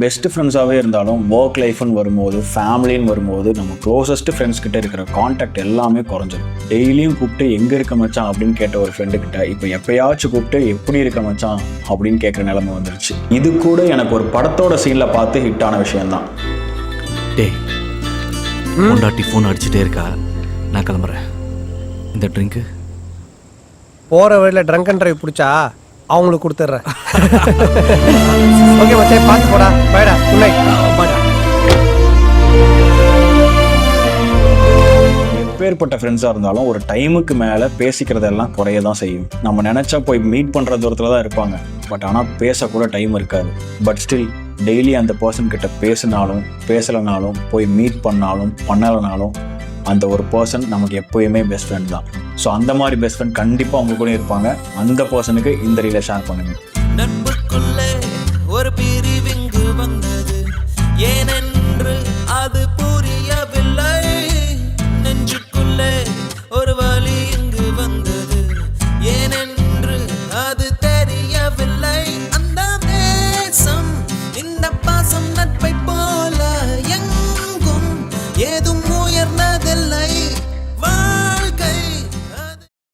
Best ஃப்ரெண்ட்ஸாகவே இருந்தாலும் work லைஃப்னு வரும்போது, ஃபேமிலின்னு வரும்போது, நம்ம க்ளோசஸ்ட் ஃப்ரெண்ட்ஸ் கிட்ட இருக்கிற கான்டாக்ட் எல்லாமே குறைஞ்சிடும். டெய்லியும் கூப்பிட்டு எங்கே இருக்க மச்சான் அப்படின்னு கேட்ட ஒரு ஃப்ரெண்டு கிட்ட இப்போ எப்பயாச்சும் கூப்பிட்டு எப்படி இருக்க மச்சான் அப்படின்னு கேட்குற நிலைமை வந்துருச்சு. இது கூட எனக்கு ஒரு படத்தோட சீனில் பார்த்து ஹிட்டான விஷயம்தான். டேய், பொண்டாட்டி ஃபோன் அடிச்சுட்டே இருக்கா, நான் கிளம்புறேன். இந்த ட்ரிங்க்கு போகிற வழியில் ட்ரங்க் அண்ட் ட்ரைவ் பிடிச்சா அவங்களுக்கு கொடுத்துட்றேன். ஓகே மச்சே, பார்த்து போடா. பைடா, குட் நைட். எப்பேற்பட்ட ஃப்ரெண்ட்ஸாக இருந்தாலும் ஒரு டைமுக்கு மேலே பேசிக்கிறதெல்லாம் குறைய தான் செய்யும். நம்ம நினச்சா போய் மீட் பண்ணுற தூரத்தில் தான் இருப்பாங்க, பட் ஆனால் பேசக்கூட டைம் இருக்காது. பட் ஸ்டில் டெய்லி அந்த பர்சன் கிட்ட பேசினாலும் பேசலைனாலும் போய் மீட் பண்ணாலும் பண்ணலைனாலும் அந்த ஒரு பர்சன் நமக்கு எப்போயுமே பெஸ்ட் ஃப்ரெண்ட் தான். ஸோ அந்த மாதிரி பெஸ்ட் ஃப்ரெண்ட் கண்டிப்பாக அவங்க கூட இருப்பாங்க. அந்த பர்சனுக்கு இந்த ரீலை ஷேர் பண்ணுங்கள்.